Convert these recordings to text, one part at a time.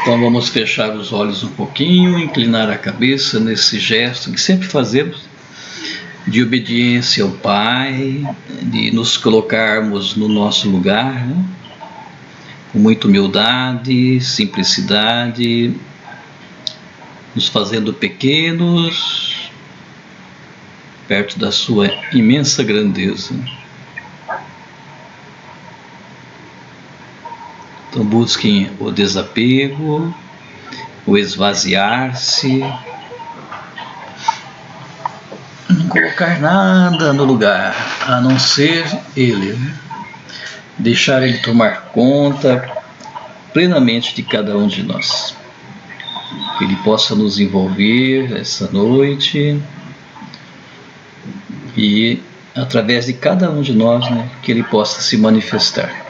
Então vamos fechar os olhos um pouquinho, inclinar a cabeça nesse gesto que sempre fazemos de obediência ao Pai, de nos colocarmos no nosso lugar, né? Com muita humildade, simplicidade, nos fazendo pequenos perto da sua imensa grandeza. Então busquem o desapego, o esvaziar-se, não colocar nada no lugar, a não ser Ele, né? Deixar Ele tomar conta plenamente de cada um de nós. Que Ele possa nos envolver essa noite e através de cada um de nós, né, que Ele possa se manifestar.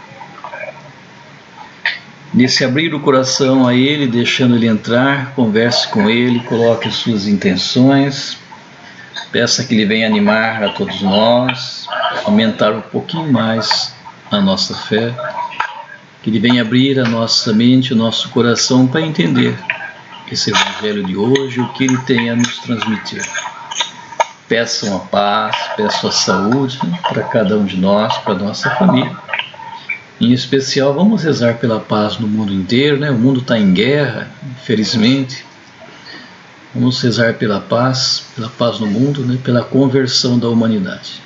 Nesse abrir o coração a Ele, deixando Ele entrar, converse com Ele, coloque as suas intenções, peça que Ele venha animar a todos nós, aumentar um pouquinho mais a nossa fé, que Ele venha abrir a nossa mente, o nosso coração para entender esse Evangelho de hoje, o que Ele tem a nos transmitir. Peçam a paz, peçam a saúde para cada um de nós, para a nossa família. Em especial, vamos rezar pela paz no mundo inteiro, né? O mundo está em guerra, infelizmente. Vamos rezar pela paz no mundo, né? Pela conversão da humanidade.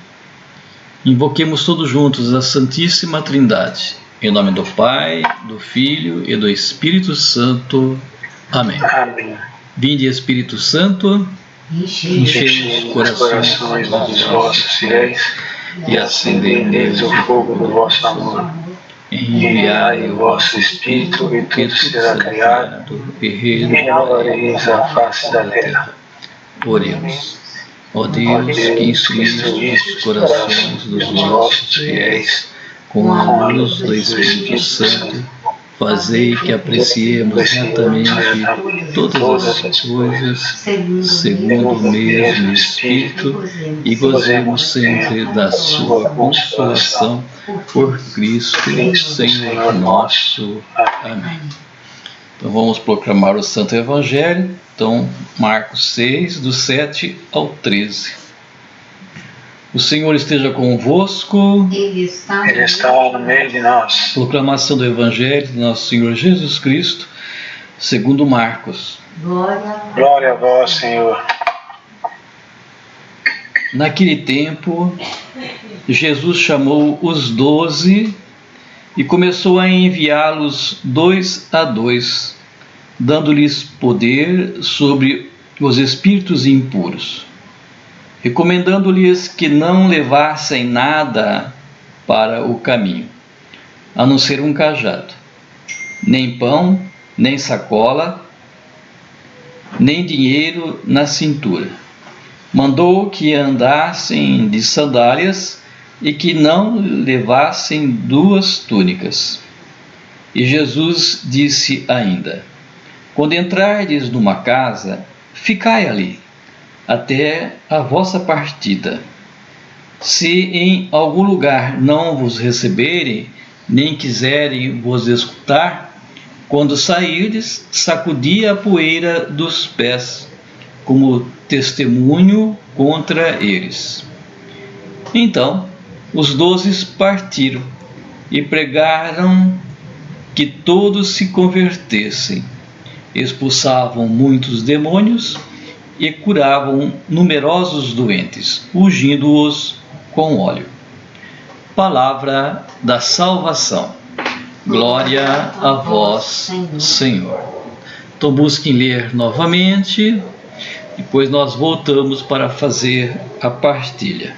Invoquemos todos juntos a Santíssima Trindade, em nome do Pai, do Filho e do Espírito Santo. Amém. Amém. Vinde, Espírito Santo, enchei os corações dos vossos fiéis E acendei neles o fogo do vosso amor. Enviai o vosso Espírito, e tudo será criado, e renovareis a face da terra. Oremos. Ó Deus, que instruíste os corações dos vossos fiéis com a luz do Espírito Santo, fazei que apreciemos retamente todas as coisas segundo o mesmo Espírito e gozemos sempre da sua consolação por Cristo, Senhor nosso. Amém. Então vamos proclamar o Santo Evangelho. Então, Marcos 6, do 7 ao 13. O Senhor esteja convosco. Ele está no meio de nós. Proclamação do Evangelho de nosso Senhor Jesus Cristo, segundo Marcos. Glória a vós, Senhor. Naquele tempo, Jesus chamou os 12 e começou a enviá-los 2 a 2, dando-lhes poder sobre os espíritos impuros, recomendando-lhes que não levassem nada para o caminho, a não ser um cajado, nem pão, nem sacola, nem dinheiro na cintura. Mandou que andassem de sandálias e que não levassem 2 túnicas. E Jesus disse ainda: quando entrardes numa casa, ficai ali até a vossa partida. Se em algum lugar não vos receberem, nem quiserem vos escutar, quando sairdes, sacudi a poeira dos pés, como testemunho contra eles. Então, os 12 partiram e pregaram que todos se convertessem. Expulsavam muitos demônios e curavam numerosos doentes, ungindo-os com óleo. Palavra da salvação. Glória a vós, Senhor. Então busquem ler novamente, depois nós voltamos para fazer a partilha.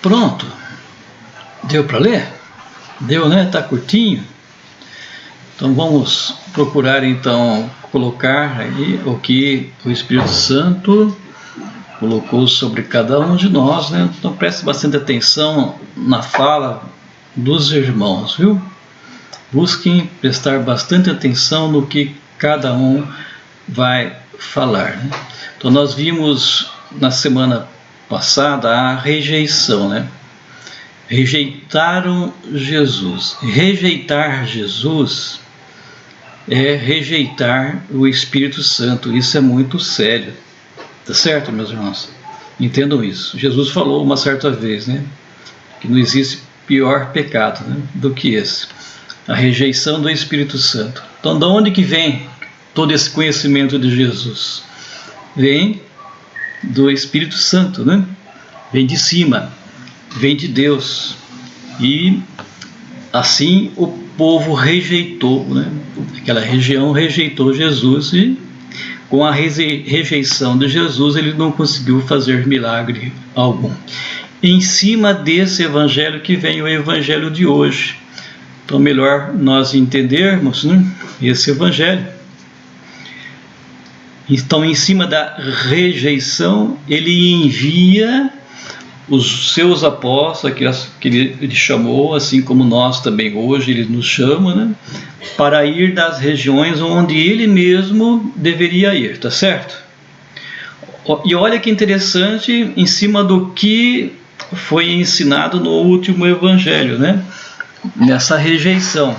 Pronto. Deu para ler? Deu, né? Tá curtinho. Então vamos procurar então colocar aí o que o Espírito Santo colocou sobre cada um de nós, né? Então preste bastante atenção na fala dos irmãos, viu? Busquem prestar bastante atenção no que cada um vai falar, né? Então nós vimos na semana passada a rejeição, né? Rejeitaram Jesus. Rejeitar Jesus é rejeitar o Espírito Santo. Isso é muito sério. Tá certo, meus irmãos? Entendam isso. Jesus falou uma certa vez, né, que não existe pior pecado, né, do que esse. A rejeição do Espírito Santo. Então, de onde que vem todo esse conhecimento de Jesus? Vem do Espírito Santo, né? Vem de cima, vem de Deus. E assim o povo rejeitou, né? Aquela região rejeitou Jesus, e com a rejeição de Jesus ele não conseguiu fazer milagre algum. Em cima desse evangelho que vem o evangelho de hoje. Então melhor nós entendermos, né, esse evangelho. Então, em cima da rejeição, ele envia os seus apóstolos, que ele chamou, assim como nós também hoje, ele nos chama, né, para ir das regiões onde ele mesmo deveria ir, tá certo? E olha que interessante, em cima do que foi ensinado no último evangelho, né, nessa rejeição.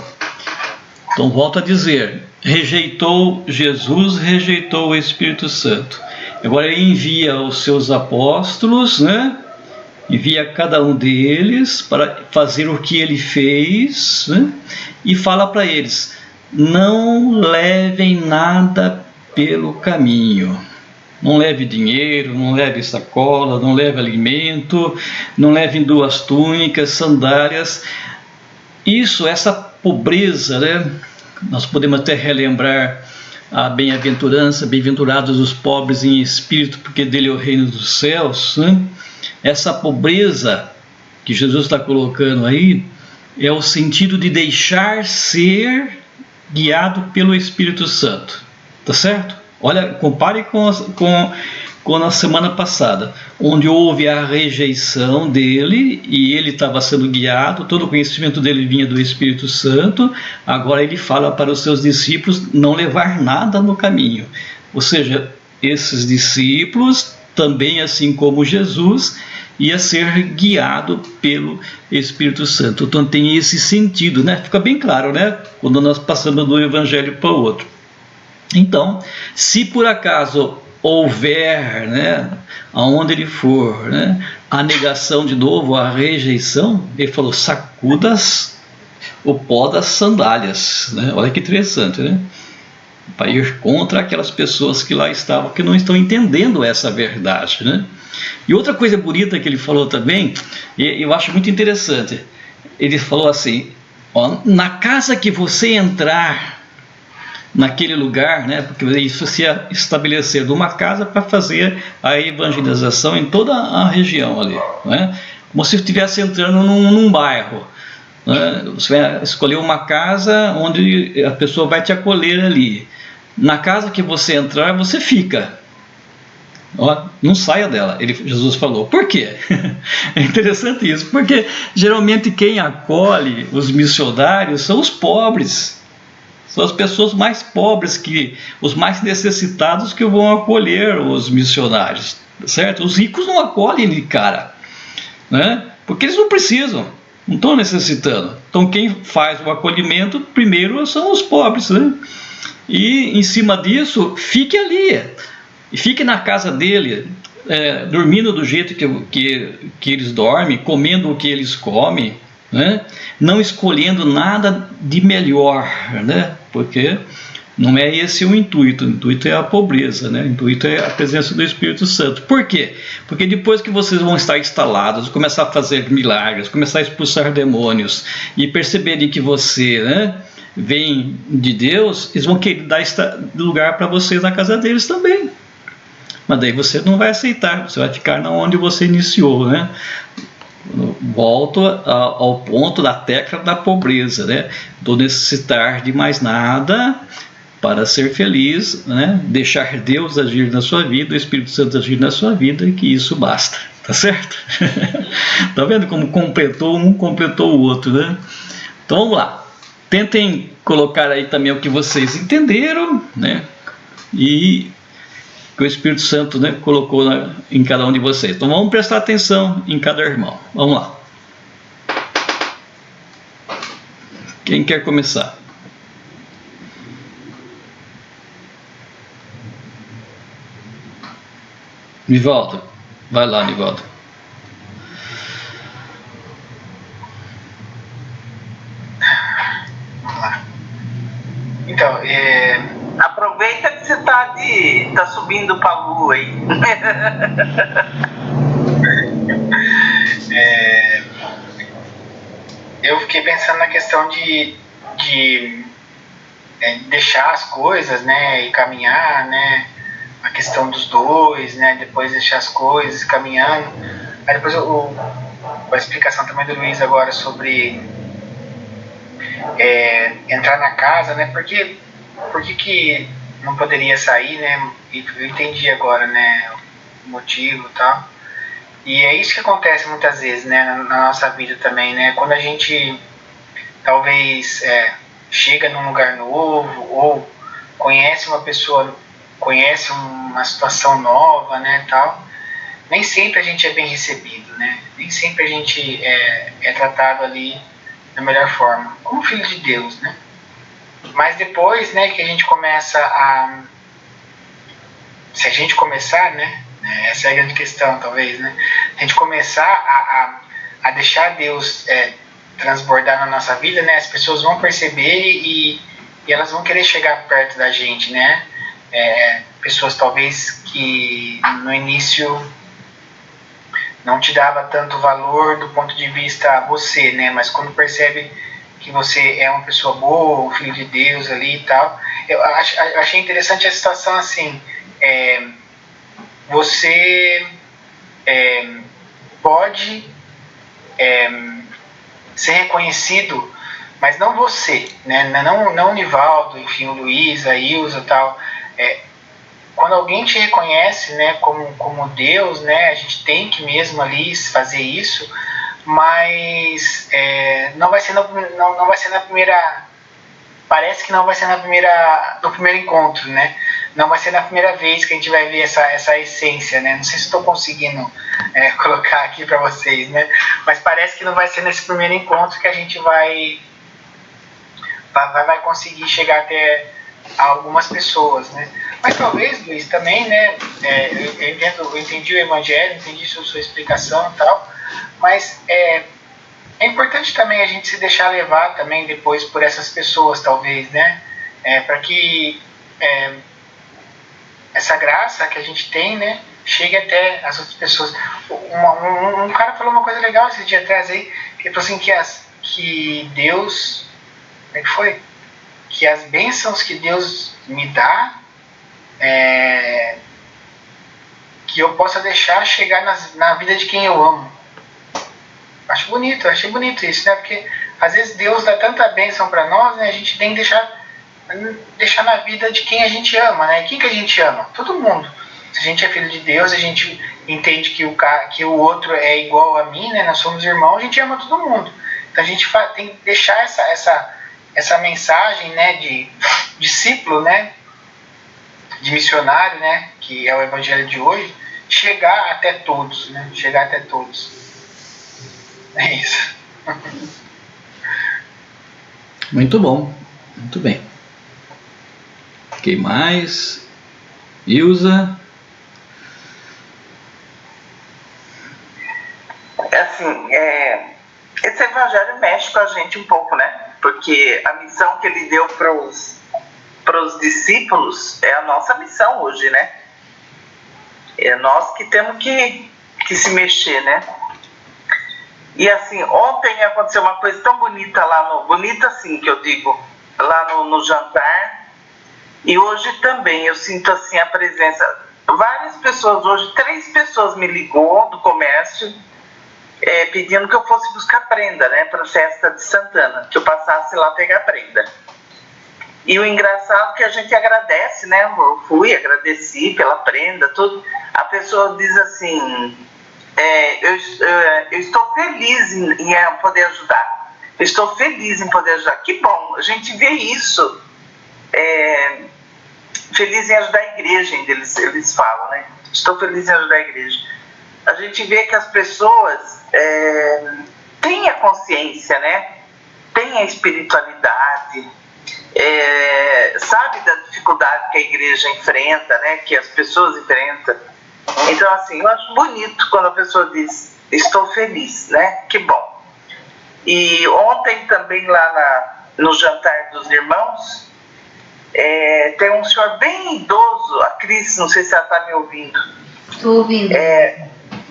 Então, volto a dizer, rejeitou Jesus, rejeitou o Espírito Santo. Agora ele envia os seus apóstolos, né? Envia cada um deles para fazer o que ele fez, né? E fala para eles: não levem nada pelo caminho. Não leve dinheiro, não leve sacola, não leve alimento, não levem 2 túnicas, sandálias. Isso, essa pobreza, né? Nós podemos até relembrar a bem-aventurança, bem-aventurados os pobres em espírito, porque dele é o reino dos céus, né? Essa pobreza que Jesus está colocando aí é o sentido de deixar ser guiado pelo Espírito Santo, tá certo? Olha, compare com a semana passada, onde houve a rejeição dele e ele estava sendo guiado, todo o conhecimento dele vinha do Espírito Santo. Agora ele fala para os seus discípulos não levar nada no caminho. Ou seja, esses discípulos, também assim como Jesus, ia ser guiado pelo Espírito Santo. Então tem esse sentido, né? Fica bem claro, né? Quando nós passamos do evangelho para o outro. Então, se por acaso houver, né, aonde ele for, né, a negação de novo, a rejeição, ele falou, sacudas o pó das sandálias, né? Olha que interessante, né? Para ir contra aquelas pessoas que lá estavam, que não estão entendendo essa verdade, né? E outra coisa bonita que ele falou também, e eu acho muito interessante, ele falou assim, ó, na casa que você entrar, naquele lugar, né, porque isso se estabelecer de uma casa para fazer a evangelização em toda a região ali, né? Como se estivesse entrando num bairro, né? Você vai escolher uma casa onde a pessoa vai te acolher ali. Na casa que você entrar, você fica. Ó, não saia dela, Jesus falou. Por quê? É interessante isso, porque geralmente quem acolhe os missionários são os pobres. São as pessoas mais pobres, os mais necessitados que vão acolher os missionários, certo? Os ricos não acolhem de cara, né? Porque eles não precisam, não estão necessitando. Então quem faz o acolhimento primeiro são os pobres, né? E em cima disso, fique ali, e fique na casa dele, dormindo do jeito que eles dormem, comendo o que eles comem, né? Não escolhendo nada de melhor, né? Porque não é esse o intuito é a pobreza, né? O intuito é a presença do Espírito Santo. Por quê? Porque depois que vocês vão estar instalados, começar a fazer milagres, começar a expulsar demônios e perceberem que você, né, vem de Deus, eles vão querer dar lugar para vocês na casa deles também. Mas daí você não vai aceitar, você vai ficar onde você iniciou, né? Volto ao ponto da tecla da pobreza, né? Do necessitar de mais nada para ser feliz, né? Deixar Deus agir na sua vida, o Espírito Santo agir na sua vida, e que isso basta, tá certo? Tá vendo como um completou o outro, né? Então vamos lá, tentem colocar aí também o que vocês entenderam, né? E que o Espírito Santo, né, colocou em cada um de vocês. Então vamos prestar atenção em cada irmão. Vamos lá. Quem quer começar? Nivaldo. Vai lá, Nivaldo. Vamos lá. Então, aproveita que você tá subindo para a lua aí. Eu fiquei pensando na questão de deixar as coisas, né, e caminhar, né, a questão dos dois, né, depois deixar as coisas caminhando. Aí depois a explicação também do Luiz agora sobre entrar na casa, né, por que não poderia sair, né? Eu entendi agora, né, o motivo e tal. E é isso que acontece muitas vezes, né, na nossa vida também, né? Quando a gente talvez chega num lugar novo ou conhece uma pessoa, conhece uma situação nova, né, tal, nem sempre a gente é bem recebido, né? Nem sempre a gente é tratado ali da melhor forma, como filho de Deus, né? Mas depois, né, que a gente começa se a gente começar, né, essa é a grande questão talvez, né, a gente começar a deixar Deus transbordar na nossa vida, né, as pessoas vão perceber e elas vão querer chegar perto da gente, né, pessoas talvez que no início não te dava tanto valor do ponto de vista a você, né, mas quando percebe que você é uma pessoa boa, um filho de Deus ali e tal. Eu achei interessante a situação assim, você pode ser reconhecido, mas não você, né? Não o Nivaldo, enfim, o Luiz, a Ilza e tal, quando alguém te reconhece, né, como Deus, né, a gente tem que mesmo ali fazer isso, mas não vai ser na primeira, parece que não vai ser no primeiro encontro, né? Não vai ser na primeira vez que a gente vai ver essa essência, né? Não sei se estou conseguindo colocar aqui para vocês, né? Mas parece que não vai ser nesse primeiro encontro que a gente vai conseguir chegar até algumas pessoas, né? Mas talvez, Luiz, também, né? Eu entendi o Evangelho, entendi sua explicação e tal, mas é importante também a gente se deixar levar também depois por essas pessoas, talvez, né? Para que essa graça que a gente tem, né, chegue até as outras pessoas. Um cara falou uma coisa legal esse dia atrás aí, que ele falou assim que Deus, como é que foi? Que as bênçãos que Deus me dá, que eu possa deixar chegar na vida de quem eu amo. Achei bonito isso, né? Porque às vezes Deus dá tanta bênção para nós, né? A gente tem que deixar na vida de quem a gente ama, né? Quem que a gente ama? Todo mundo. Se a gente é filho de Deus, a gente entende que o outro é igual a mim, né? Nós somos irmãos, a gente ama todo mundo. Então a gente tem que deixar essa mensagem, né? De discípulo, né? De missionário, né? Que é o evangelho de hoje, chegar até todos, né? Chegar até todos. É isso. Muito bom, muito bem. Quem mais? Ilza? Assim, esse evangelho mexe com a gente um pouco, né? Porque a missão que ele deu para os discípulos é a nossa missão hoje, né? É nós que temos que se mexer, né? E assim, ontem aconteceu uma coisa tão bonita bonita assim que eu digo, lá no jantar. E hoje também eu sinto assim a presença, várias pessoas hoje, 3 pessoas me ligou do comércio, pedindo que eu fosse buscar prenda, né, para a festa de Santana, que eu passasse lá pegar prenda. E o engraçado é que a gente agradece, né, eu agradeci pela prenda, tudo. A pessoa diz assim, eu estou feliz em poder ajudar. Eu estou feliz em poder ajudar. Que bom, a gente vê isso. Feliz em ajudar a igreja, ainda eles falam, né? Estou feliz em ajudar a igreja. A gente vê que as pessoas têm a consciência, né? Têm a espiritualidade, sabe da dificuldade que a igreja enfrenta, né? Que as pessoas enfrentam. Então, assim, eu acho bonito quando a pessoa diz, estou feliz, né? Que bom. E ontem também lá no jantar dos irmãos, tem um senhor bem idoso, a Cris, não sei se ela está me ouvindo. Estou ouvindo.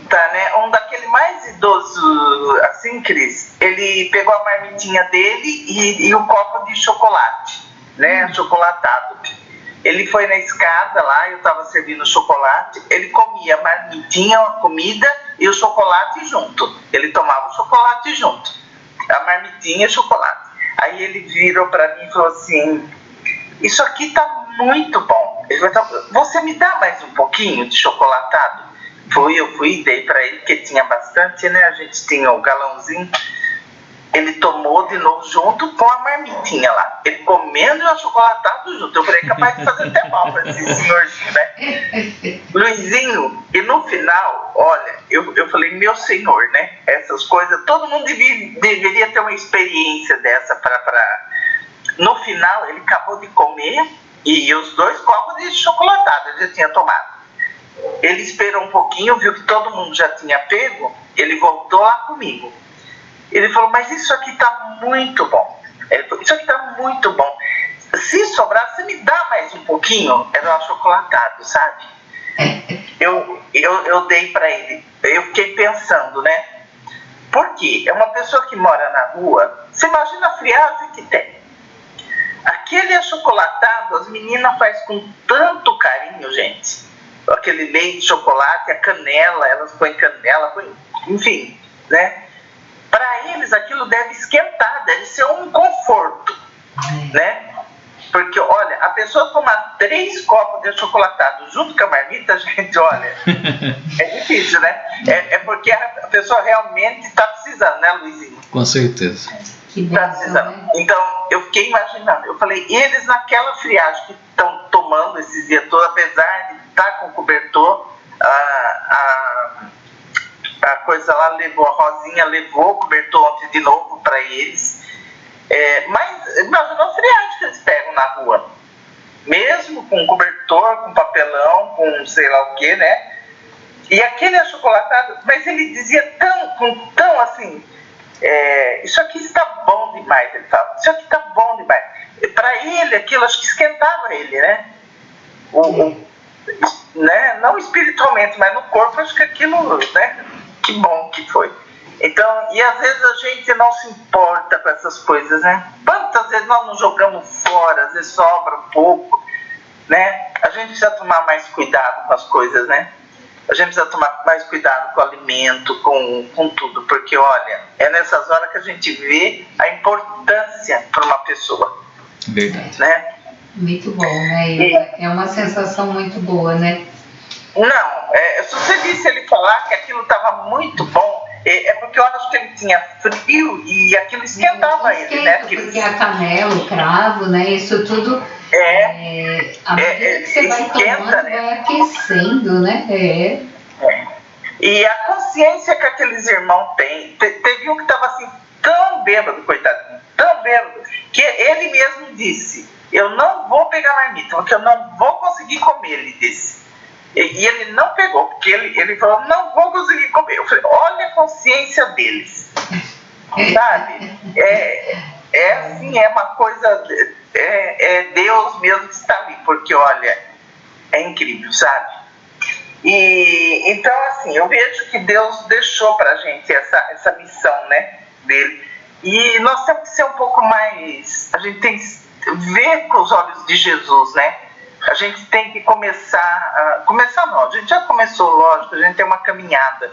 Tá, né? Um daquele mais idoso, assim, Cris, ele pegou a marmitinha dele e o copo de chocolate, né? Chocolatado. Ele foi na escada lá, eu estava servindo chocolate, ele comia a marmitinha, a comida e o chocolate junto. Ele tomava o chocolate junto, a marmitinha e o chocolate. Aí ele virou para mim e falou assim, isso aqui tá muito bom. Ele falou, você me dá mais um pouquinho de chocolatado? Eu fui e dei para ele, porque tinha bastante, né? A gente tinha o galãozinho. Ele tomou de novo junto com a marmitinha lá. Ele comendo e o achocolatado junto. Eu falei, capaz de fazer até mal para esse senhorzinho, né? Luizinho, e no final, olha, eu falei, meu senhor, né? Essas coisas, todo mundo deveria ter uma experiência dessa para... No final, ele acabou de comer e os 2 copos de chocolatado ele já tinha tomado. Ele esperou um pouquinho, viu que todo mundo já tinha pego, ele voltou lá comigo. Ele falou, mas isso aqui tá muito bom. Ele falou, isso aqui tá muito bom. Se sobrar, você me dá mais um pouquinho? Era um achocolatado, sabe? Eu dei para ele. Eu fiquei pensando, né? Por quê? É uma pessoa que mora na rua, você imagina a friagem que tem. Aquele achocolatado, as meninas fazem com tanto carinho, gente. Aquele leite de chocolate, a canela, elas põem canela, enfim, né? Para eles aquilo deve esquentar, deve ser um conforto, né? Porque, olha, a pessoa tomar 3 copos de achocolatado junto com a marmita, gente, olha, é difícil, né? É porque a pessoa realmente está precisando, né, Luizinho? Com certeza. Tá precisando. Né? Então, eu fiquei imaginando, eu falei, eles naquela friagem que estão tomando esses dias todos, apesar de estar com cobertor, a coisa lá levou, a Rosinha levou o cobertor ontem de novo para eles. Mas imagina a friagem que eles pegam na rua. Mesmo com cobertor, com papelão, com sei lá o que, né? E aquele achocolatado, mas ele dizia tão assim, isso aqui está bom demais, ele falava, isso aqui está bom demais. Para ele, aquilo acho que esquentava ele, né? Né? Não espiritualmente, mas no corpo, acho que aquilo, né? Que bom que foi. Então, e às vezes a gente não se importa com essas coisas, né? Quantas vezes nós não jogamos fora, às vezes sobra um pouco, né? A gente precisa tomar mais cuidado com as coisas, né? A gente precisa tomar mais cuidado com o alimento, com tudo, porque, olha, é nessas horas que a gente vê a importância para uma pessoa. Verdade. Né? Muito bom, né? É uma sensação muito boa, né? Não, se você visse ele falar que aquilo estava muito bom, é porque eu acho que ele tinha frio e aquilo esquentava ele, né? Porque a canela, o cravo, né? Isso tudo, à medida que você vai tomando, né? Vai aquecendo, né? E a consciência que aqueles irmãos têm, teve um que estava assim, tão bêbado, coitado, tão bêbado, que ele mesmo disse, eu não vou pegar marmita, porque eu não vou conseguir comer, ele disse. E ele não pegou, porque ele falou, não vou conseguir comer. Eu falei, olha a consciência deles. Sabe? Assim, é uma coisa, é Deus mesmo que está ali, porque olha, é incrível, sabe? E então, assim, eu vejo que Deus deixou pra gente essa missão, né, dele. E nós temos que ser um pouco mais, a gente tem que ver com os olhos de Jesus, né? A gente tem que começar não, a gente já começou, lógico, a gente tem uma caminhada,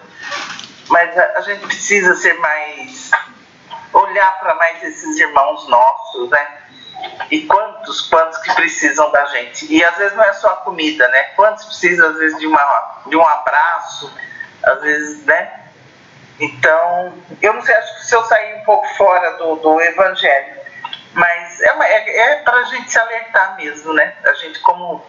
mas a gente precisa ser mais, olhar para mais esses irmãos nossos, né? E quantos que precisam da gente. E às vezes não é só a comida, né? Quantos precisam, às vezes, de um abraço, às vezes, né? Então, eu não sei, acho que se eu sair um pouco fora do evangelho, mas é para a gente se alertar mesmo, né? A gente como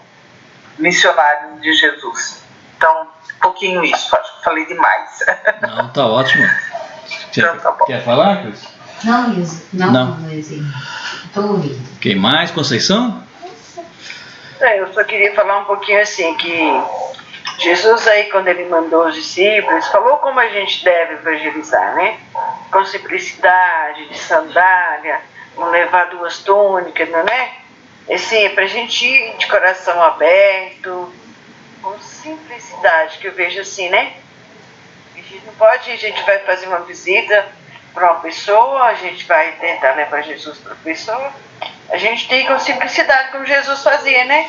missionários de Jesus. Então, um pouquinho isso, acho que falei demais. Não, tá ótimo. Então, tá bom. Quer falar, Cris? Não, Luizinho. Estou ouvindo. Quem mais? Conceição? Eu só queria falar um pouquinho assim, que Jesus aí, quando ele mandou os discípulos, falou como a gente deve evangelizar, né? Com simplicidade, de sandália, não levar 2 túnicas, não é? Assim, é pra gente ir de coração aberto, com simplicidade, que eu vejo assim, né? A gente não pode, a gente vai fazer uma visita para uma pessoa, a gente vai tentar levar Jesus para a pessoa, a gente tem com simplicidade, como Jesus fazia, né?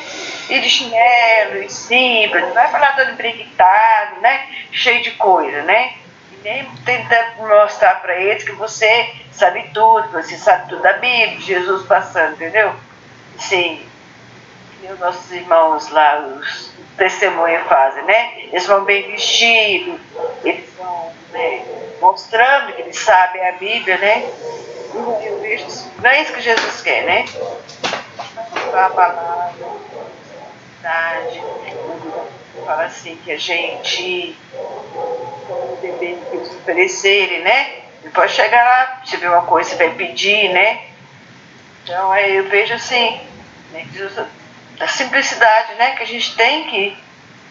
Ir de chinelo, e simples, não vai falar todo brinquitado, né? Cheio de coisa, né? E nem tentar mostrar para eles que você sabe tudo, que você sabe tudo da Bíblia, Jesus passando, entendeu? Sim. E os nossos irmãos lá, os testemunhos fazem, né? Eles vão bem vestidos, eles vão, né, mostrando que eles sabem a Bíblia, né? Eu vejo, não é isso que Jesus quer, né? A palavra, a verdade, fala assim que a gente deve oferecerem, né? E pode chegar lá, se ver uma coisa, você vai pedir, né? Então eu vejo assim, né, a simplicidade, né, que a gente tem que,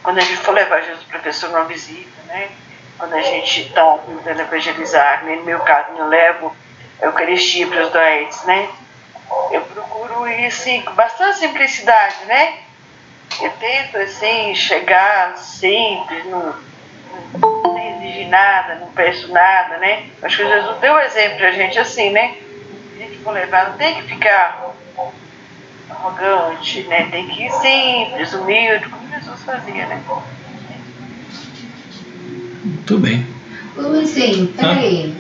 quando a gente for levar Jesus para a pessoa numa visita, né, quando a gente está tentando evangelizar, né, no meu caso, eu levo a Eucaristia para os doentes, né, eu procuro ir assim, com bastante simplicidade, né, eu tento assim, chegar simples, não exigir nada, não peço nada, né, acho que Jesus deu um exemplo para a gente assim, né, se a gente for levar, não tem que ficar arrogante, né? Tem que ir simples, humilde, como Jesus fazia, né? Muito bem. Luizinho, peraí.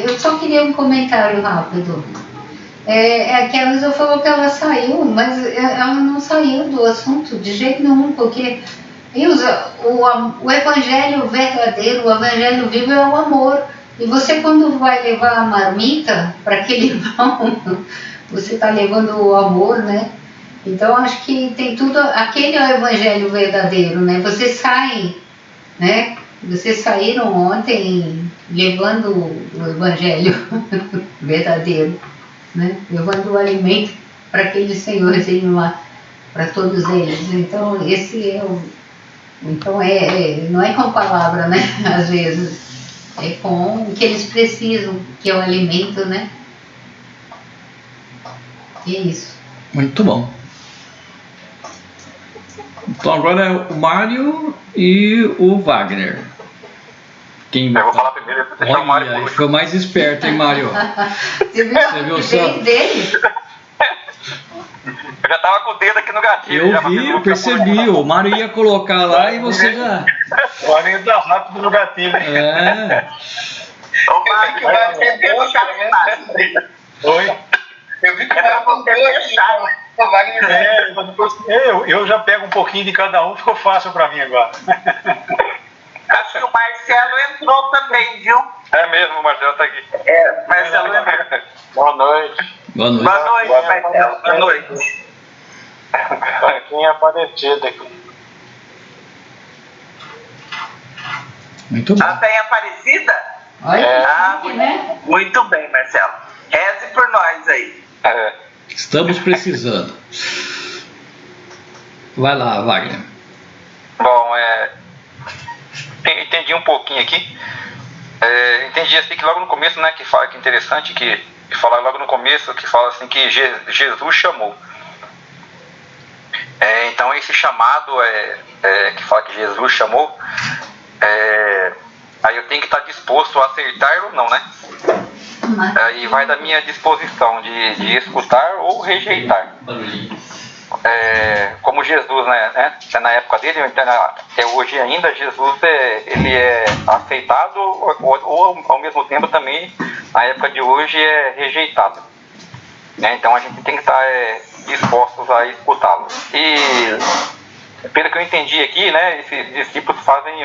Eu só queria um comentário rápido. A Kelly falou que ela saiu, mas ela não saiu do assunto de jeito nenhum, porque Ilza, o evangelho verdadeiro, o evangelho vivo é o amor. E você, quando vai levar a marmita para aquele irmão, você está levando o amor, né? Então, acho que tem tudo, aquele é o evangelho verdadeiro, né? Vocês saem, né? Vocês saíram ontem levando o evangelho verdadeiro, né? Levando o alimento para aquele senhorzinho lá, para todos eles. Então, esse é o... Então, não é com palavra, né? Às vezes, é com o que eles precisam, que é o alimento, né? E é isso. Muito bom. Então agora é o Mário e o Wagner. Eu vou falar primeiro, deixar o Mário por último. Foi mais esperto, hein, Mário? Você viu só? Dele? Eu já tava com o dedo aqui no gatilho. Eu percebi. O Mário ia colocar lá e você já... O Mário tá rápido no gatilho. O Mário que vai ser fechado. Oi? Eu vi que vai fechado. Eu já pego um pouquinho de cada um, ficou fácil pra mim agora. Acho que o Marcelo entrou também, viu? É mesmo, o Marcelo tá aqui. Marcelo entrou. Boa noite. Boa noite. Boa noite, Marcelo. Boa noite. Aqui Aparecida aqui. Muito bom. Ela tá em Aparecida? Olha, né? Muito bem, Marcelo. Reze por nós aí. Estamos precisando. Vai lá, Wagner. Bom, entendi um pouquinho aqui. Entendi assim que logo no começo, né, que fala que interessante, que fala logo no começo, que fala assim que Jesus chamou. Então esse chamado que fala que Jesus chamou, aí eu tenho que estar disposto a aceitar ou não, né? Aí vai da minha disposição de escutar ou rejeitar. Como Jesus, né, na época dele, até hoje ainda, Jesus ele é aceitado ou ao mesmo tempo também, na época de hoje, é rejeitado. Então a gente tem que estar dispostos a escutá-lo. E pelo que eu entendi aqui, né, esses discípulos fazem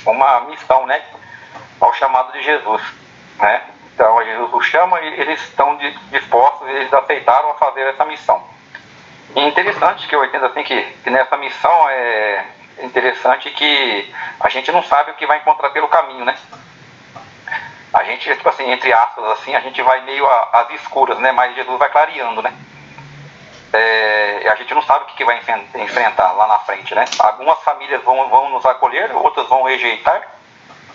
uma missão, né, ao chamado de Jesus, né? Então Jesus os chama e eles estão dispostos, eles aceitaram a fazer essa missão. E é interessante que eu entendo assim que nessa missão é interessante que a gente não sabe o que vai encontrar pelo caminho, né? A gente, tipo assim, entre aspas, assim, a gente vai meio às escuras, né? Mas Jesus vai clareando, né? A gente não sabe o que vai enfrentar lá na frente, né? Algumas famílias vão nos acolher, outras vão rejeitar,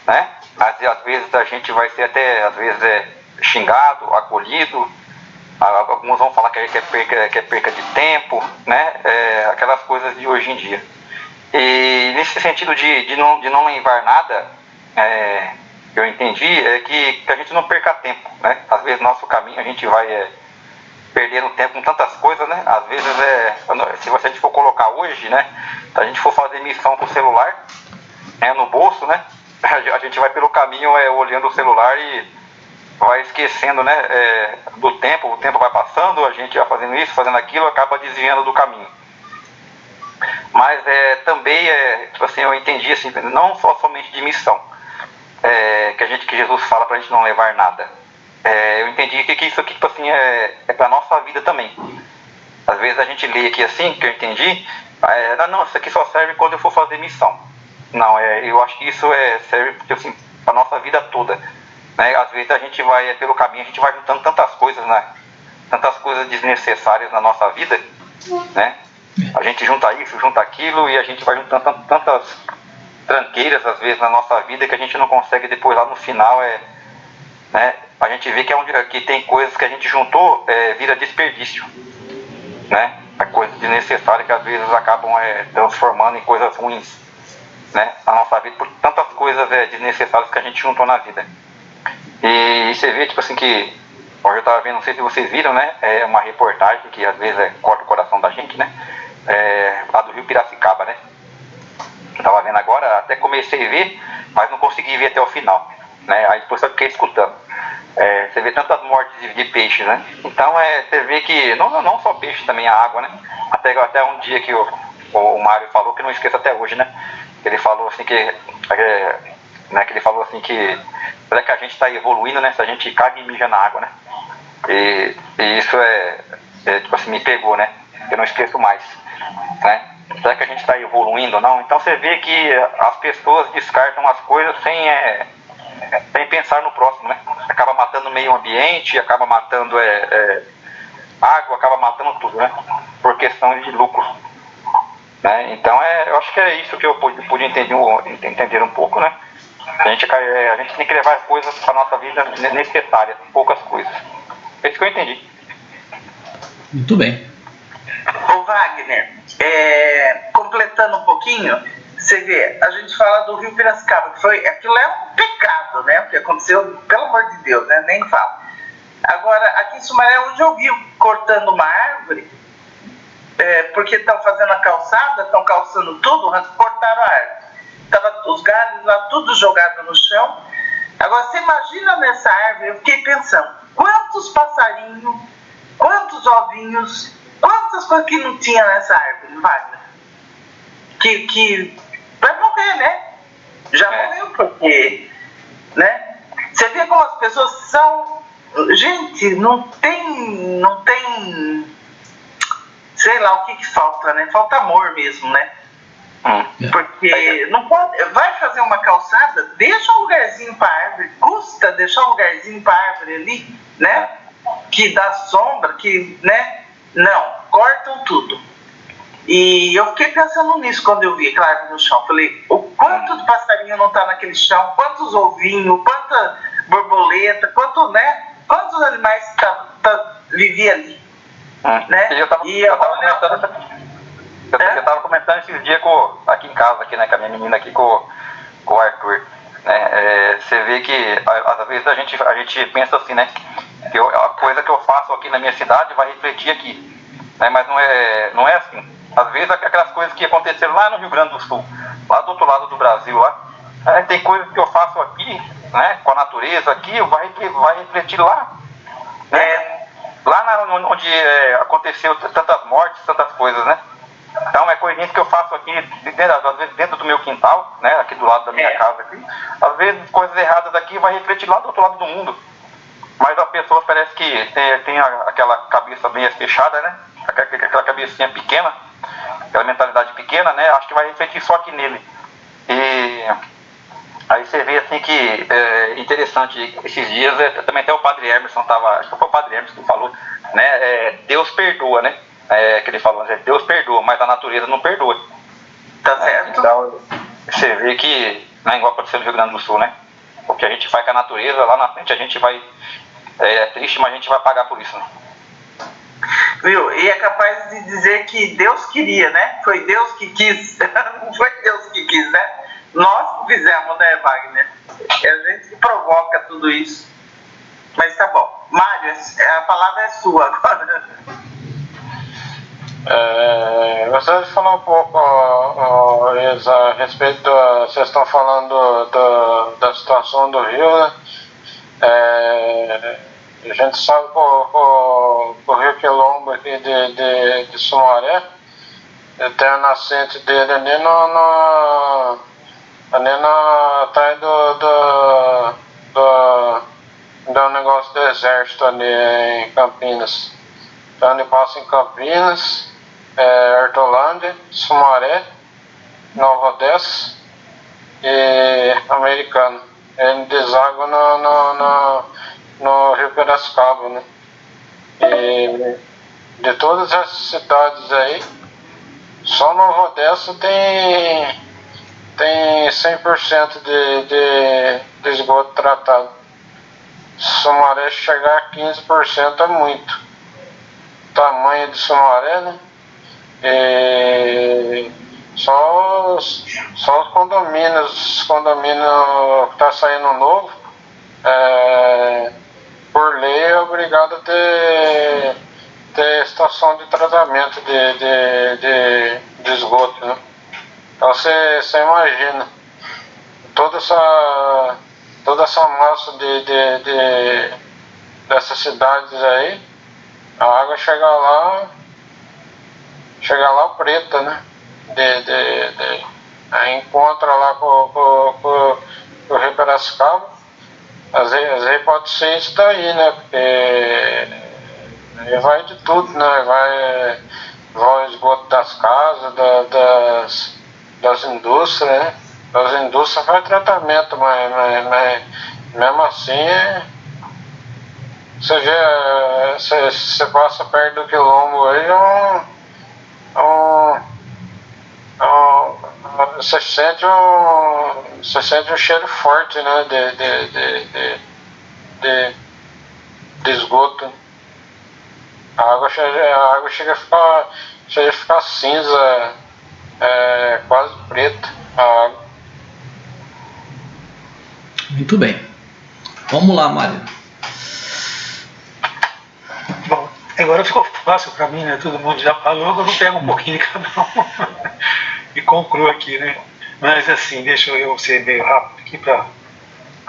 né? Mas às vezes a gente vai ser até, às vezes, xingado, acolhido. Alguns vão falar que é perca de tempo, né? Aquelas coisas de hoje em dia. E nesse sentido de não levar nada, eu entendi que a gente não perca tempo, né? Às vezes nosso caminho a gente vai perdendo tempo com tantas coisas, né? Às vezes se a gente for colocar hoje, né? Se a gente for fazer missão com o celular, no bolso, né? A gente vai pelo caminho olhando o celular e vai esquecendo, né, do tempo, o tempo vai passando, a gente vai fazendo isso, fazendo aquilo, acaba desviando do caminho. Mas também, tipo assim, eu entendi assim, não somente de missão, que Jesus fala pra gente não levar nada. Eu entendi que isso aqui, tipo assim, é pra nossa vida também. Às vezes a gente lê aqui assim, que eu entendi, não, isso aqui só serve quando eu for fazer missão. Não, eu acho que isso serve, tipo assim, pra nossa vida toda. Né? Às vezes a gente vai, pelo caminho, a gente vai juntando tantas coisas, né? Tantas coisas desnecessárias na nossa vida, né? A gente junta isso, junta aquilo e a gente vai juntando tantas tranqueiras, às vezes, na nossa vida que a gente não consegue depois lá no final, né? A gente vê que tem coisas que a gente juntou, vira desperdício, né? Coisas desnecessárias que às vezes acabam transformando em coisas ruins, né? Na nossa vida, por tantas coisas desnecessárias que a gente juntou na vida. E você vê, tipo assim, que hoje eu estava vendo, não sei se vocês viram, né? Uma reportagem que às vezes corta o coração da gente, né? Lá do Rio Piracicaba, né? Eu estava vendo agora, até comecei a ver, mas não consegui ver até o final, né? Aí depois eu fiquei escutando. você vê tantas mortes de peixes, né? Então você vê que não só peixe, também a água, né? Até um dia que o Mário falou, que não esqueço até hoje, né? Ele falou assim que ele falou assim que será que a gente está evoluindo, né? Se a gente caga e mija na água, né? E isso tipo assim, me pegou, né? Eu não esqueço mais, né? Será que a gente está evoluindo ou não? Então você vê que as pessoas descartam as coisas sem pensar no próximo, né? Acaba matando o meio ambiente, acaba matando água, acaba matando tudo, né? Por questão de lucro, né? Então eu acho que é isso que eu pude entender um pouco, né? A gente tem que levar as coisas para nossa vida necessárias, poucas coisas. É isso que eu entendi. Muito bem. Ô Wagner, completando um pouquinho, você vê, a gente fala do Rio Piracicaba, aquilo é um pecado, né? O que aconteceu, pelo amor de Deus, né? Nem falo. Agora, aqui em Sumaré, hoje eu vi cortando uma árvore, porque estão fazendo a calçada, estão calçando tudo, cortaram a árvore. Tava os galhos lá, tudo jogado no chão. Agora, você imagina nessa árvore, eu fiquei pensando, quantos passarinhos, quantos ovinhos, quantas coisas que não tinha nessa árvore, Wagner? Que vai morrer, né? Já morreu, porque, né? Você vê como as pessoas são... Gente, não tem... Sei lá o que falta, né? Falta amor mesmo, né? Porque não pode... Vai fazer uma calçada, deixa um lugarzinho para árvore, custa deixar um lugarzinho para árvore ali, né? Que dá sombra, que, né? Não, cortam tudo. E eu fiquei pensando nisso quando eu vi aquela árvore no chão. Falei, o quanto de passarinho não tá naquele chão, quantos ovinhos, quanta borboleta, quantos animais vivia ali. Né? Eu tava comentando esses dias aqui em casa, aqui, né, com a minha menina aqui, com o Arthur. Né? Você vê que às vezes a gente pensa assim, né? Que a coisa que eu faço aqui na minha cidade vai refletir aqui. Né? Mas não é assim. Às vezes aquelas coisas que aconteceram lá no Rio Grande do Sul, lá do outro lado do Brasil, lá, tem coisas que eu faço aqui, né, com a natureza aqui, vai refletir lá. Né? Lá onde aconteceu tantas mortes, tantas coisas, né? Então é coisinhas que eu faço aqui, às vezes dentro do meu quintal, né, aqui do lado da minha casa aqui. Às vezes coisas erradas aqui vai refletir lá do outro lado do mundo. Mas a pessoa parece que tem aquela cabeça bem fechada, né? Aquela cabecinha pequena, aquela mentalidade pequena, né? Acho que vai refletir só aqui nele. E aí você vê assim que interessante, esses dias também até o Padre Emerson acho que foi o Padre Emerson que falou, né? Deus perdoa, né? Que ele falou, Deus perdoa, mas a natureza não perdoa. Tá certo. Então você vê que, né, igual aconteceu no Rio Grande do Sul, né? O que a gente faz com a natureza, lá na frente a gente vai... É triste, mas a gente vai pagar por isso, né? Viu? E é capaz de dizer que Deus queria, né? Foi Deus que quis. Não foi Deus que quis, né? Nós fizemos, né, Wagner? É a gente que provoca tudo isso. Mas tá bom. Mário, a palavra é sua agora. Gostaria de falar um pouco, a respeito vocês estão falando da situação do Rio, né? A gente sabe que o Rio Quilombo aqui de Sumaré tem a nascente dele ali atrás do negócio do exército ali em Campinas. Então ele passa em Campinas, Hortolândia, Sumaré, Nova Odessa e Americana. Ele deságua no Rio Piracicaba, né? E de todas essas cidades aí, só Nova Odessa tem 100% de esgoto tratado. Sumaré chegar a 15% é muito. Tamanho de Sumaré, né? E só os condomínios que está saindo novo, por lei é obrigado a ter estação de tratamento de esgoto, né? Então você imagina toda essa massa dessas cidades aí, a água chega lá preta, né? Aí encontra lá com o Rio Piracicaba. Às vezes pode ser isso daí, né? Porque aí vai de tudo, né? Vai o esgoto das casas, das indústrias, né? Das indústrias faz tratamento, mas mesmo assim você passa perto do quilombo aí, você sente um cheiro forte, né, de esgoto. A água chega a ficar cinza, quase preta a água. Muito bem. Vamos lá, Mário. Bom, agora ficou fácil para mim, né? Todo mundo já falou, agora eu pego um pouquinho de cada um e concluo aqui, né? Mas assim, deixa eu ser meio rápido aqui para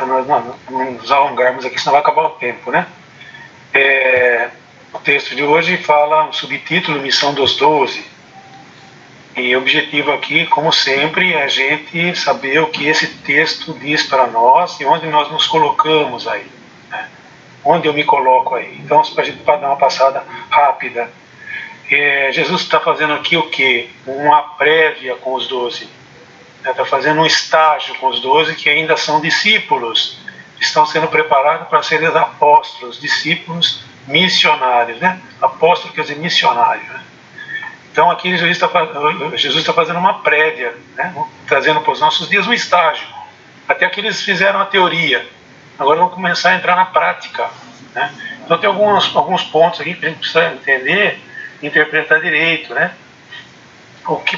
nós não nos alongarmos aqui, senão vai acabar o tempo, né? O texto de hoje fala um subtítulo, Missão dos 12. E o objetivo aqui, como sempre, é a gente saber o que esse texto diz para nós e onde nós nos colocamos aí, né? Onde eu me coloco aí. Então, para a gente dar uma passada rápida, Jesus está fazendo aqui o quê? Uma prévia com os 12. Está fazendo um estágio com os 12 que ainda são discípulos, estão sendo preparados para serem apóstolos, discípulos missionários, né? Apóstolo quer dizer missionário, né? Então aqui Jesus está fazendo uma prévia, né? Trazendo para os nossos dias um estágio. Até que eles fizeram a teoria, agora vão começar a entrar na prática, né? Então tem alguns pontos aqui que a gente precisa entender, interpretar direito, né?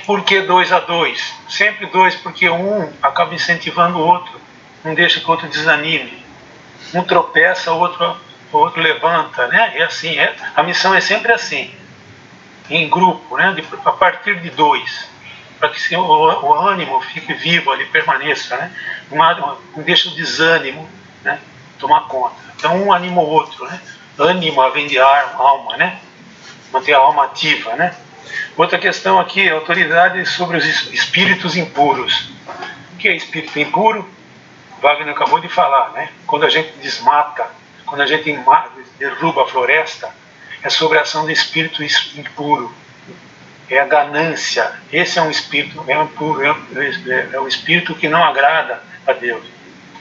Por que 2 a 2? Sempre 2, porque um acaba incentivando o outro, não deixa que o outro desanime. Um tropeça, o outro levanta, né? É assim, a missão é sempre assim, em grupo, né? A partir de 2, para que o ânimo fique vivo ali, permaneça, né? Não deixa o desânimo, né, tomar conta. Então um anima o outro, né? Ânima vem de alma, né? Manter a alma ativa, né? Outra questão aqui é autoridade sobre os espíritos impuros. O que é espírito impuro? Wagner acabou de falar, né? Quando a gente desmata, quando a gente derruba a floresta, é sobre a ação do espírito impuro. É a ganância. Esse é um espírito impuro, é um espírito que não agrada a Deus.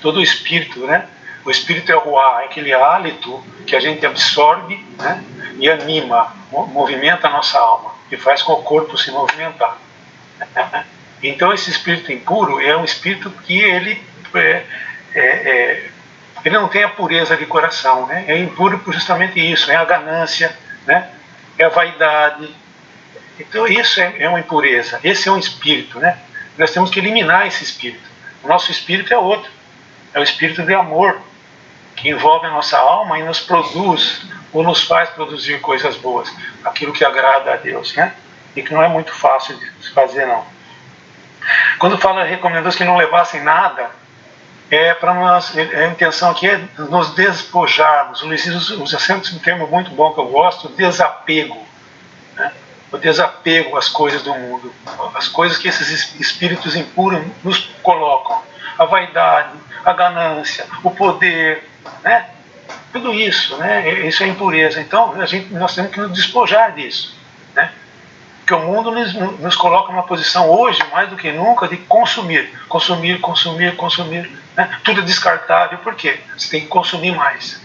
Todo espírito, né? O espírito é o ruá, é aquele hálito que a gente absorve, né? E anima, movimenta a nossa alma e faz com o corpo se movimentar. Então esse espírito impuro é um espírito que ele não tem a pureza de coração, né? É impuro por justamente isso, é a ganância, né? É a vaidade. Então isso é uma impureza, esse é um espírito, né? Nós temos que eliminar esse espírito. O nosso espírito é outro, é o espírito de amor, que envolve a nossa alma e nos produz, ou nos faz produzir coisas boas, aquilo que agrada a Deus, né? E que não é muito fácil de fazer, não. Quando fala recomendou que não levassem nada, para nós, a intenção aqui é nos despojarmos. O Luiz usa sempre um termo muito bom que eu gosto, desapego, né? O desapego às coisas do mundo, as coisas que esses espíritos impuros nos colocam, a vaidade, a ganância, o poder, né? Tudo isso, né? Isso é impureza. Então nós temos que nos despojar disso, né? Porque o mundo nos coloca numa posição hoje, mais do que nunca, de consumir, né? Tudo é descartável. Por quê? Você tem que consumir mais,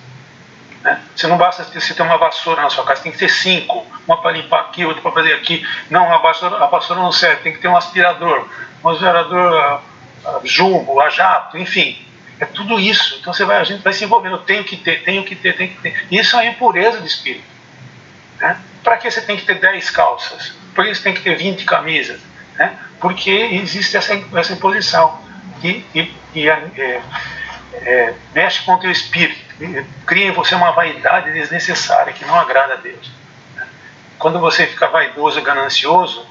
né? Você não basta você ter uma vassoura na sua casa, tem que ter 5, uma para limpar aqui, outra para fazer aqui. Não, a vassoura não serve, tem que ter um aspirador jumbo, a jato, enfim. É tudo isso. Então a gente vai se envolvendo, tenho que ter. Isso é a impureza de espírito, né? Para que você tem que ter 10 calças? Por que você tem que ter 20 camisas? Né? Porque existe essa imposição que mexe com o teu espírito, cria em você uma vaidade desnecessária que não agrada a Deus. Quando você fica vaidoso e ganancioso,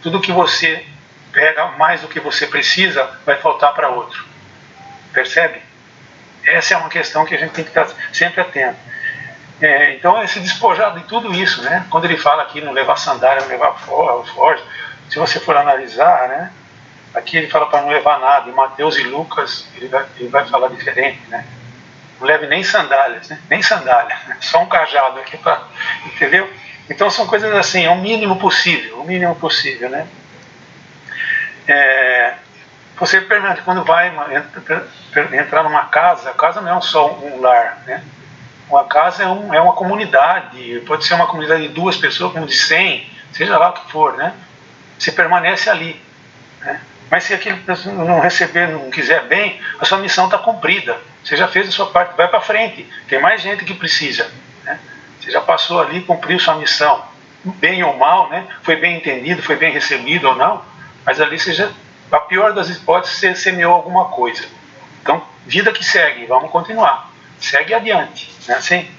tudo que você pega mais do que você precisa vai faltar para outro. Percebe? Essa é uma questão que a gente tem que estar sempre atento. Então, esse despojar de tudo isso, né? Quando ele fala aqui não levar sandália, não levar alforje, se você for analisar, né? Aqui ele fala para não levar nada. Em Mateus e Lucas ele vai falar diferente, né? Não leve nem sandálias, né? Nem sandália, só um cajado aqui para, entendeu? Então são coisas assim, é o mínimo possível, né? Você permite, quando vai entrar numa casa, a casa não é só um lar, né? Uma casa é uma comunidade, pode ser uma comunidade de 2 pessoas, como de 100, seja lá o que for, né? Você permanece ali, né? Mas se aquele não receber, não quiser bem, a sua missão está cumprida. Você já fez a sua parte, vai para frente. Tem mais gente que precisa, né? Você já passou ali, cumpriu sua missão, bem ou mal, né? Foi bem entendido, foi bem recebido ou não, mas ali você já, a pior das hipóteses, você semeou alguma coisa. Então, vida que segue, vamos continuar. Segue adiante, né? Assim,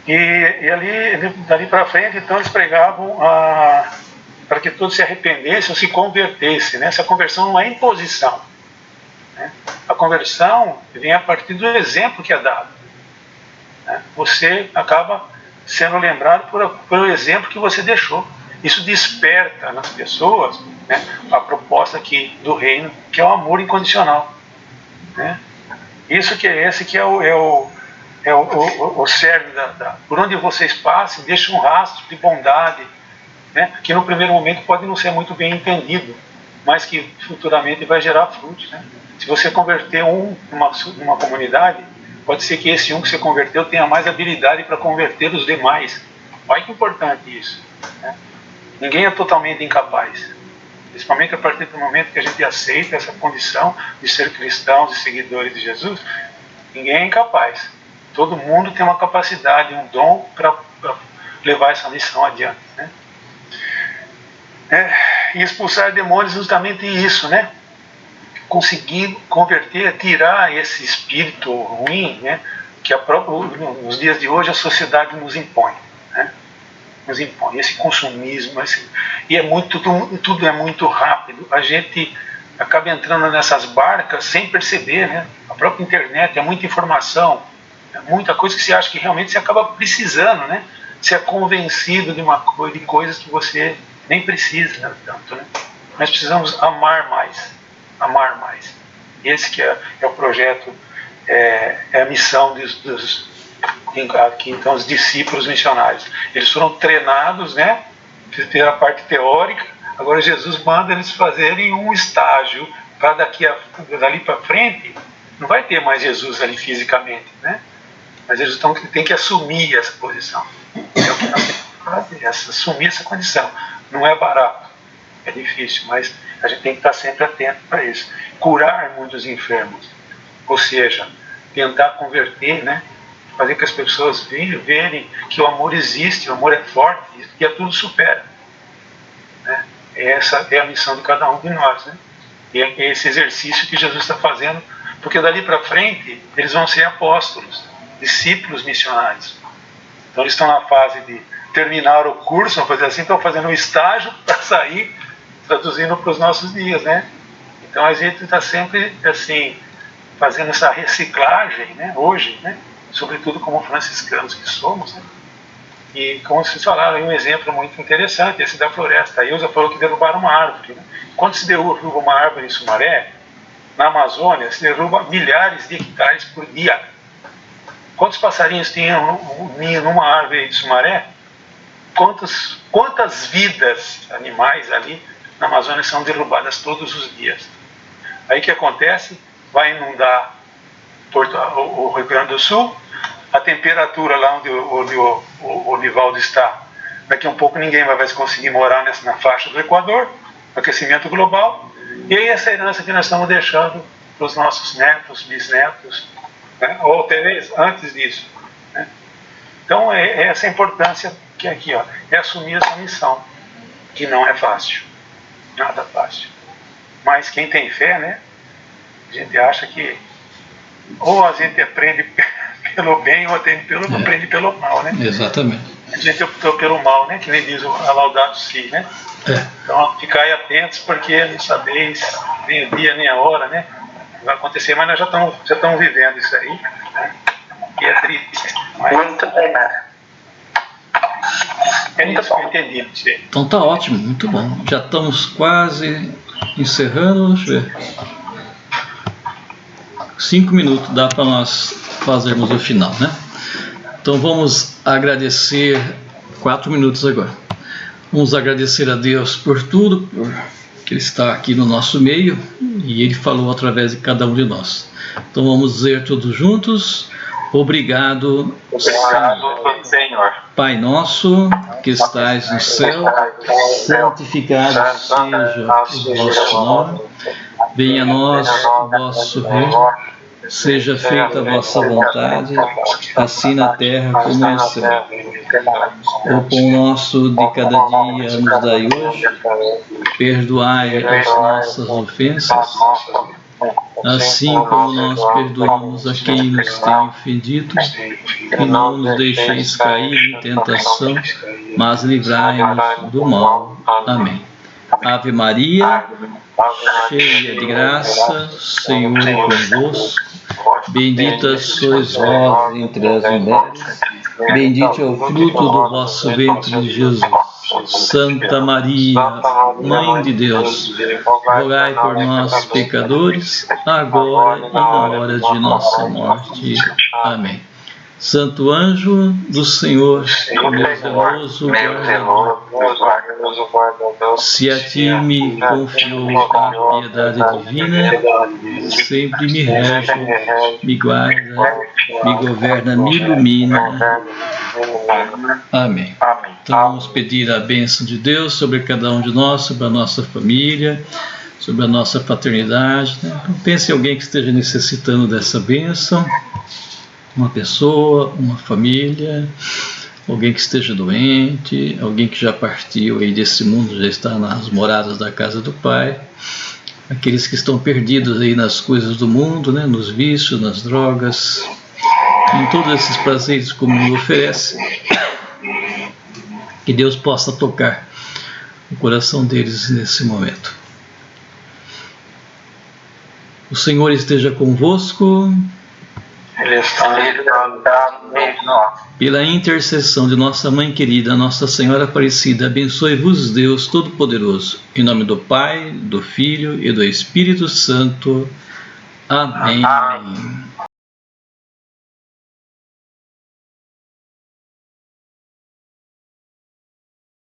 e ali, dali para frente, então eles pregavam para que todos se arrependessem ou se convertessem, né? Essa conversão não é imposição, né? A conversão vem a partir do exemplo que é dado, né? Você acaba sendo lembrado pelo exemplo que você deixou. Isso desperta nas pessoas, né, a proposta aqui do reino, que é o amor incondicional, né? Isso que é esse que é o cerne por onde vocês passem, deixa um rastro de bondade, né, que no primeiro momento pode não ser muito bem entendido, mas que futuramente vai gerar frutos, né? Se você converter numa comunidade, pode ser que esse que você converteu tenha mais habilidade para converter os demais. Olha que importante isso, né? Ninguém é totalmente incapaz, principalmente a partir do momento que a gente aceita essa condição de ser cristãos e seguidores de Jesus. Ninguém é incapaz. Todo mundo tem uma capacidade, um dom para levar essa missão adiante, né? E expulsar demônios, justamente isso, né? Conseguir converter, tirar esse espírito ruim, né? Que nos dias de hoje a sociedade nos impõe, né? Nos impõe esse consumismo, e tudo é muito rápido. A gente acaba entrando nessas barcas sem perceber, né? A própria internet é muita informação, é muita coisa que você acha que realmente você acaba precisando, né? Você é convencido de coisas que você nem precisa, né, tanto, né? Nós precisamos amar mais. Esse que é o projeto, é a missão aqui, então, os discípulos missionários. Eles foram treinados, né? Fizeram a parte teórica. Agora Jesus manda eles fazerem um estágio para dali para frente. Não vai ter mais Jesus ali fisicamente, né? Mas eles têm que assumir essa posição. É o que nós temos que fazer, assumir essa condição. Não é barato, é difícil, mas a gente tem que estar sempre atento para isso. Curar muitos enfermos, ou seja, tentar converter, né? Fazer que as pessoas verem que o amor existe, o amor é forte e a tudo supera, né? Essa é a missão de cada um de nós, né? E é esse exercício que Jesus está fazendo, porque dali para frente eles vão ser apóstolos, discípulos missionários. Então eles estão na fase de terminar o curso, vamos fazer assim, estão fazendo um estágio para sair, traduzindo para os nossos dias, né? Então a gente está sempre assim, fazendo essa reciclagem, né? Hoje, né? Sobretudo como franciscanos que somos, né? E como vocês falaram, um exemplo muito interessante, esse da floresta. A Ilza falou que derrubaram uma árvore, né? Quando se derruba uma árvore em Sumaré, na Amazônia, se derruba milhares de hectares por dia. Quantos passarinhos tinham um ninho numa árvore de Sumaré? Quantas vidas animais ali na Amazônia são derrubadas todos os dias? Aí o que acontece? Vai inundar o Rio Grande do Sul, a temperatura lá onde o Nivaldo está, daqui a um pouco ninguém vai conseguir morar na faixa do Equador, aquecimento global, e aí essa herança que nós estamos deixando para os nossos netos, bisnetos, né? Ou até antes disso, né? Então é essa importância que aqui, ó, é assumir essa missão, que não é fácil, nada fácil, mas quem tem fé, né, a gente acha que ou a gente aprende pelo bem ou aprende pelo mal, né? Exatamente. A gente optou pelo mal, né? Que nem diz a Laudato Si, né? Então ficai atentos, porque não sabeis nem o dia nem a hora, né? vai acontecer, mas nós já estamos vivendo isso aí, né? E é triste. Mas Muito bem, Mara. é isso que eu entendi. Então tá ótimo, muito bom. Já estamos quase encerrando. Deixa eu ver. 5 minutos dá para nós fazermos o final, né? Então vamos agradecer. 4 minutos agora. Vamos agradecer a Deus por tudo, por que Ele está aqui no nosso meio e Ele falou através de cada um de nós. Então vamos dizer todos juntos: obrigado, Senhor. Pai nosso que estais no céu, santificado seja o vosso nome, venha a nós o vosso reino, seja feita a vossa vontade, assim na terra como no céu. O pão nosso de cada dia nos dai hoje, perdoai as nossas ofensas, assim como nós perdoamos a quem nos tem ofendido, e não nos deixeis cair em tentação, mas livrai-nos do mal. Amém. Ave Maria, cheia de graça, o Senhor é convosco, bendita sois vós entre as mulheres, bendito é o fruto do vosso ventre, Jesus. Santa Maria, Mãe de Deus, rogai por nós, pecadores, agora e na hora de nossa morte. Amém. Santo anjo do Senhor, meu zeloso guardador, se a ti me confiou a piedade divina, sempre me rege, me guarda, me governa, me ilumina. Amém. Então vamos pedir a bênção de Deus sobre cada um de nós, sobre a nossa família, sobre a nossa paternidade, né? Então, pense em alguém que esteja necessitando dessa bênção. Uma pessoa, uma família, alguém que esteja doente, alguém que já partiu aí desse mundo, já está nas moradas da casa do Pai, aqueles que estão perdidos aí nas coisas do mundo, né, nos vícios, nas drogas, em todos esses prazeres que o mundo oferece, que Deus possa tocar o coração deles nesse momento. O Senhor esteja convosco. Ele está no meio de nós. Pela intercessão de nossa Mãe querida, Nossa Senhora Aparecida, abençoe-vos Deus Todo-Poderoso, em nome do Pai, do Filho e do Espírito Santo. Amém.